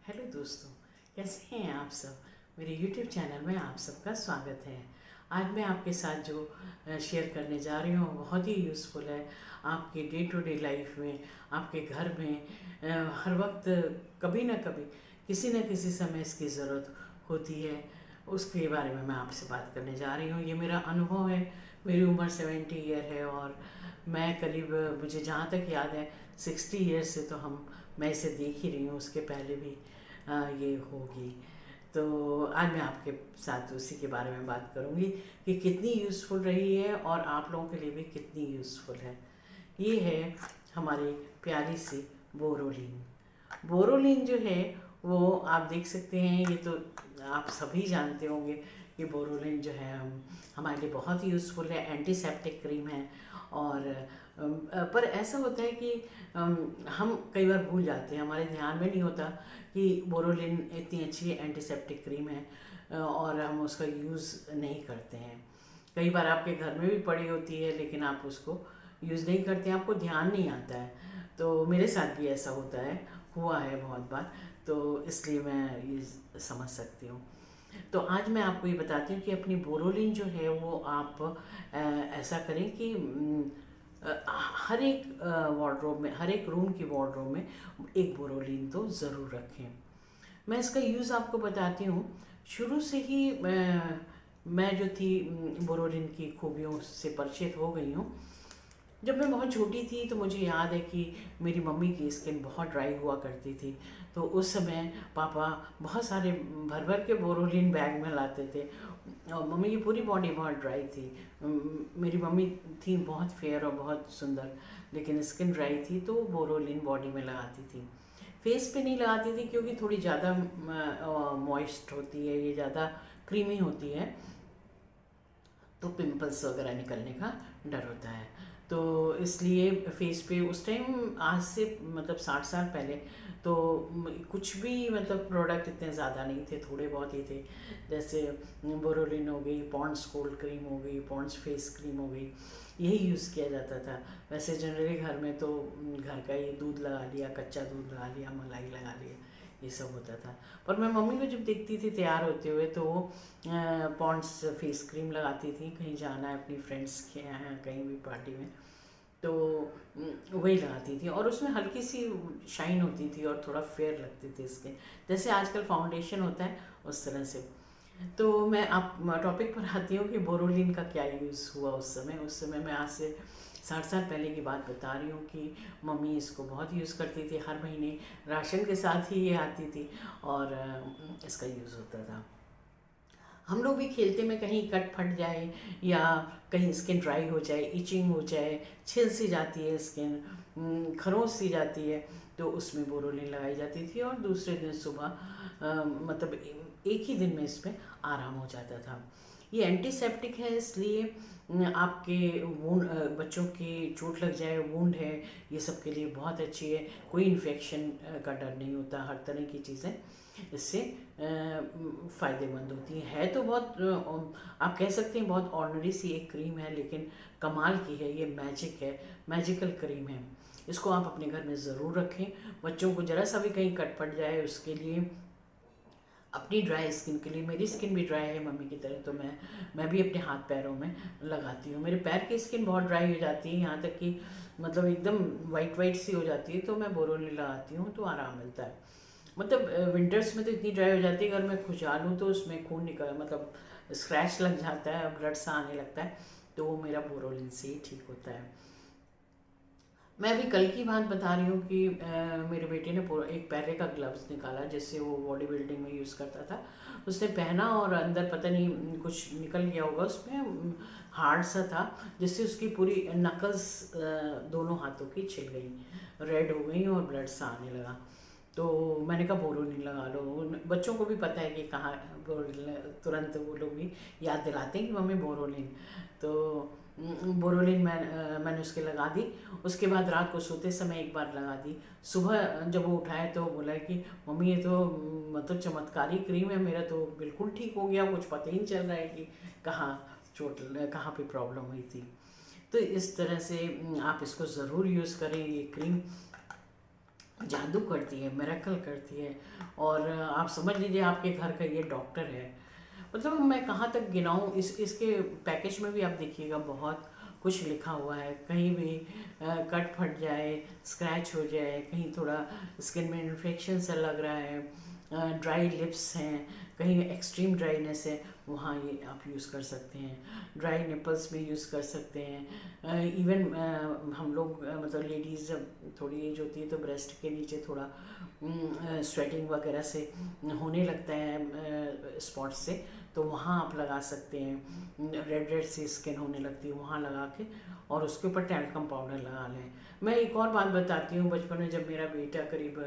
Hello दोस्तों, कैसे हैं आप सब। मेरे YouTube चैनल में आप सबका स्वागत है। आज मैं आपके साथ जो शेयर करने जा रही हूँ बहुत ही यूज़फुल है आपके डे टू डे लाइफ में, आपके घर में। हर वक्त कभी ना कभी किसी न किसी समय इसकी ज़रूरत होती है। उसके बारे में मैं आपसे बात करने जा रही हूँ। ये मेरा अनुभव है। मेरी उम्र 70 ईयर है और मैं करीब, मुझे जहाँ तक याद है, 60 ईयर से तो मैं इसे देख ही रही हूँ। उसके पहले भी ये होगी। तो आज मैं आपके साथ उसी के बारे में बात करूँगी कि कितनी यूज़फुल रही है और आप लोगों के लिए भी कितनी यूज़फुल है। ये है हमारी प्यारी सी बोरोलिन। बोरोलिन जो है वो आप देख सकते हैं। ये तो आप सभी जानते होंगे कि बोरोलिन जो है हमारे लिए बहुत ही यूज़फुल है। एंटीसेप्टिक क्रीम है। और पर ऐसा होता है कि हम कई बार भूल जाते हैं, हमारे ध्यान में नहीं होता कि बोरोलिन इतनी अच्छी एंटीसेप्टिक क्रीम है और हम उसका यूज़ नहीं करते हैं। कई बार आपके घर में भी पड़ी होती है लेकिन आप उसको यूज़ नहीं करते हैं, आपको ध्यान नहीं आता है। तो मेरे साथ भी ऐसा होता है, हुआ है बहुत बार। तो इसलिए मैं ये समझ सकती हूँ। तो आज मैं आपको ये बताती हूँ कि अपनी बोरोलिन जो है वो आप ऐसा करें कि हर एक वार्डरोब में, हर एक रूम की वार्डरोब में एक बोरोलिन तो ज़रूर रखें। मैं इसका यूज़ आपको बताती हूँ। शुरू से ही मैं जो थी बोरोलिन की खूबियों से परिचित हो गई हूँ। जब मैं बहुत छोटी थी तो मुझे याद है कि मेरी मम्मी की स्किन बहुत ड्राई हुआ करती थी। तो उस समय पापा बहुत सारे भर भर के बोरोलिन बैग में लाते थे और मम्मी की पूरी बॉडी बहुत ड्राई थी। मेरी मम्मी थी बहुत फेयर और बहुत सुंदर, लेकिन स्किन ड्राई थी तो बोरोलिन बॉडी में लगाती थी। फेस पे नहीं लगाती थी क्योंकि थोड़ी ज़्यादा मॉइस्ट होती है, ये ज़्यादा क्रीमी होती है, तो पिंपल्स वगैरह निकलने का डर होता है। तो इसलिए फेस पे उस टाइम, आज से मतलब 60 साल पहले, तो कुछ भी मतलब प्रोडक्ट इतने ज़्यादा नहीं थे, थोड़े बहुत ही थे। जैसे बोरोलिन हो गई, पॉन्ड्स कोल्ड क्रीम हो गई, पॉन्ड्स फेस क्रीम हो गई, यही यूज़ किया जाता था। वैसे जनरली घर में तो घर का ही दूध लगा लिया, कच्चा दूध लगा लिया, मलाई लगा लिया, ये सब होता था। पर मैं मम्मी को जब देखती थी तैयार होते हुए तो वो पॉन्ड्स फेस क्रीम लगाती थी। कहीं जाना है अपनी फ्रेंड्स के यहाँ, कहीं भी पार्टी में, तो वही लगाती थी और उसमें हल्की सी शाइन होती थी और थोड़ा फेयर लगती थी स्किन, जैसे आजकल फाउंडेशन होता है उस तरह से। तो मैं आप टॉपिक पर आती हूँ कि बोरोलिन का क्या यूज़ हुआ उस समय मैं आज से 60 साल पहले की बात बता रही हूँ कि मम्मी इसको बहुत यूज़ करती थी। हर महीने राशन के साथ ही ये आती थी और इसका यूज़ होता था। हम लोग भी खेलते में कहीं कट फट जाए या कहीं स्किन ड्राई हो जाए, इचिंग हो जाए, छिल सी जाती है स्किन, खरोंच सी जाती है, तो उसमें बोरोलिन लगाई जाती थी और दूसरे दिन सुबह मतलब एक ही दिन में इसमें आराम हो जाता था। ये एंटीसेप्टिक है, इसलिए आपके वूंड, बच्चों की चोट लग जाए, वूंड है, ये सब के लिए बहुत अच्छी है। कोई इन्फेक्शन का डर नहीं होता। हर तरह की चीज़ें इससे फ़ायदेमंद होती हैं। है तो बहुत आप कह सकते हैं बहुत ऑर्डिनरी सी एक क्रीम है, लेकिन कमाल की है। ये मैजिक है, मैजिकल क्रीम है। इसको आप अपने घर में ज़रूर रखें। बच्चों को ज़रा सा भी कहीं कट पड़ जाए उसके लिए, अपनी ड्राई स्किन के लिए, मेरी स्किन भी ड्राई है मम्मी की तरह, तो मैं भी अपने हाथ पैरों में लगाती हूँ। मेरे पैर की स्किन बहुत ड्राई हो जाती है, यहाँ तक कि मतलब एकदम वाइट वाइट सी हो जाती है, तो मैं बोरोलिन लगाती हूँ तो आराम मिलता है। मतलब विंटर्स में तो इतनी ड्राई हो जाती है, अगर मैं खुजालूँ तो उसमें खून निकल, मतलब स्क्रैच लग जाता है, ब्लड सा आने लगता है, तो वो मेरा बोरोलिन से ही ठीक होता है। मैं अभी कल की बात बता रही हूँ कि मेरे बेटे ने एक पैरे का ग्लव्स निकाला जिससे वो बॉडी बिल्डिंग में यूज़ करता था। उसने पहना और अंदर पता नहीं कुछ निकल गया होगा उसमें, हार्ड सा था, जिससे उसकी पूरी नकल्स दोनों हाथों की छिल गई, रेड हो गई और ब्लड सा आने लगा। तो मैंने कहा बोरोलिन लगा लो। बच्चों को भी पता है कि कहाँ बोरोलिन, तुरंत वो लोग भी याद दिलाते हैं कि मम्मी बोरोलिन। तो बोरोलिन मैंने उसके लगा दी। उसके बाद रात को सोते समय एक बार लगा दी। सुबह जब वो उठाए तो बोला कि मम्मी ये तो मतलब चमत्कारी क्रीम है, मेरा तो बिल्कुल ठीक हो गया, कुछ पता ही नहीं चल रहा है कि कहाँ चोट, कहाँ पे प्रॉब्लम हुई थी। तो इस तरह से आप इसको ज़रूर यूज़ करें। ये क्रीम जादू करती है, मिरेकल करती है। और आप समझ लीजिए आपके घर का ये डॉक्टर है। मतलब मैं कहाँ तक गिनाऊँ, इसके पैकेज में भी आप देखिएगा बहुत कुछ लिखा हुआ है। कहीं भी कट फट जाए, स्क्रैच हो जाए, कहीं थोड़ा स्किन में इन्फेक्शन सा लग रहा है, ड्राई लिप्स हैं, कहीं एक्सट्रीम ड्राइनेस है, वहाँ ये आप यूज़ कर सकते हैं। ड्राई निपल्स में यूज़ कर सकते हैं। इवन हम लोग मतलब लेडीज़ जब थोड़ी एज होती है तो ब्रेस्ट के नीचे थोड़ा स्वेटिंग वगैरह से होने लगता है स्पॉट से, तो वहाँ आप लगा सकते हैं। रेड रेड सी स्किन होने लगती है, वहाँ लगा के और उसके ऊपर टैल्कम पाउडर लगा लें। मैं एक और बात बताती हूँ, बचपन में जब मेरा बेटा करीब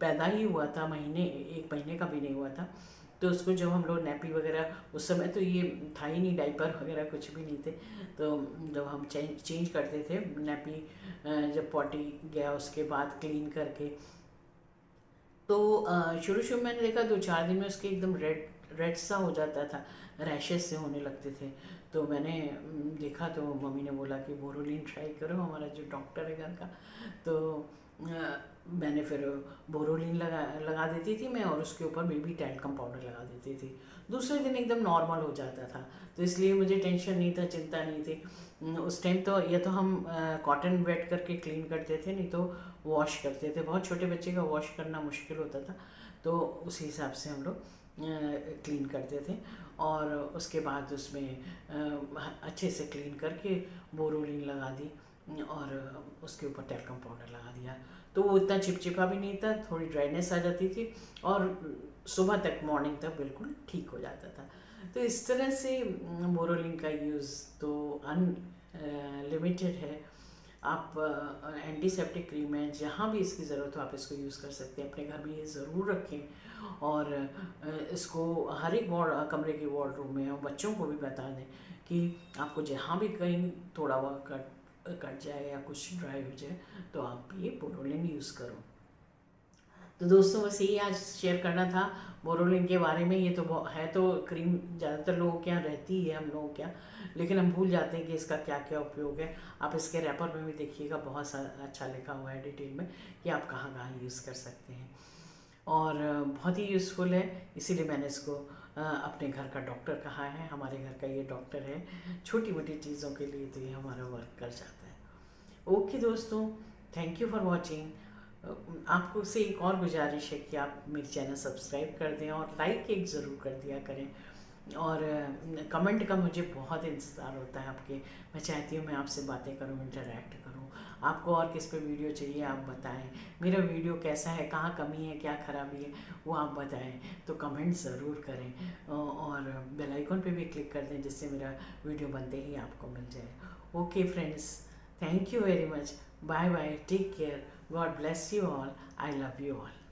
पैदा ही हुआ था, एक महीने का भी नहीं हुआ था, तो उसको जब हम लोग नैपी वगैरह, उस समय तो ये था ही नहीं, डाइपर वगैरह कुछ भी नहीं थे, तो जब हम चेंज करते थे नैपी, जब पॉटी गया उसके बाद क्लीन करके, तो शुरू शुरू में मैंने देखा 2-4 दिन में उसके एकदम रेड रेड सा हो जाता था, रैशेस से होने लगते थे। तो मैंने देखा, तो मम्मी ने बोला कि बोरोलिन ट्राई करो, हमारा जो डॉक्टर है घर का। तो मैंने फिर बोरोलिन लगा देती थी मैं, और उसके ऊपर बेबी टैल्कम पाउडर लगा देती थी। दूसरे दिन एकदम नॉर्मल हो जाता था, तो इसलिए मुझे टेंशन नहीं था, चिंता नहीं थी। उस टाइम तो या तो हम कॉटन वेट करके क्लीन करते थे, नहीं तो वॉश करते थे। बहुत छोटे बच्चे का वॉश करना मुश्किल होता था, तो उस हिसाब से हम लोग क्लीन करते थे। और उसके बाद उसमें अच्छे से क्लीन करके बोरोलिन लगा दी, और उसके ऊपर टैल्कम पाउडर लगा दिया, तो वो इतना चिपचिपा भी नहीं था, थोड़ी ड्राइनेस आ जाती थी, और सुबह तक, मॉर्निंग तक बिल्कुल ठीक हो जाता था। तो इस तरह से बोरोलिन का यूज़ तो अनलिमिटेड है। आप एंटीसेप्टिक क्रीम है, जहाँ भी इसकी ज़रूरत हो आप इसको यूज़ कर सकते हैं। अपने घर में ये ज़रूर रखें, और इसको हर एक कमरे के वार्डरूम में, और बच्चों को भी बता दें कि आपको जहाँ भी कहीं थोड़ा बहुत कट जाए या कुछ ड्राई हो जाए, तो आप ये बोरोलिन यूज़ करो। तो दोस्तों बस यही आज शेयर करना था बोरोलिन के बारे में। ये तो है तो क्रीम ज़्यादातर लोगों के यहाँ रहती ही है, हम लोगों के यहाँ, लेकिन हम भूल जाते हैं कि इसका क्या क्या उपयोग है। आप इसके रैपर में भी देखिएगा, बहुत अच्छा लिखा हुआ है डिटेल में कि आप कहाँ कहाँ यूज़ कर सकते हैं, और बहुत ही यूज़फुल है। इसीलिए मैंने इसको अपने घर का डॉक्टर कहा है। हमारे घर का ये डॉक्टर है, छोटी मोटी चीज़ों के लिए तो ये हमारा वर्क कर जाता है। ओके दोस्तों, थैंक यू फॉर वॉचिंग। आपको से एक और गुजारिश है कि आप मेरे चैनल सब्सक्राइब कर दें, और लाइक एक ज़रूर कर दिया करें, और कमेंट का मुझे बहुत इंतज़ार होता है आपके। मैं चाहती हूँ मैं आपसे बातें करूँ, इंटरेक्ट करूँ। आपको और किस पे वीडियो चाहिए आप बताएं, मेरा वीडियो कैसा है, कहाँ कमी है, क्या खराबी है, वो आप बताएं, तो कमेंट ज़रूर करें, और बेल आइकन पे भी क्लिक कर दें, जिससे मेरा वीडियो बनते ही आपको मिल जाए। Okay friends, thank you very much. Bye bye. Take care. God bless you all. I love you all.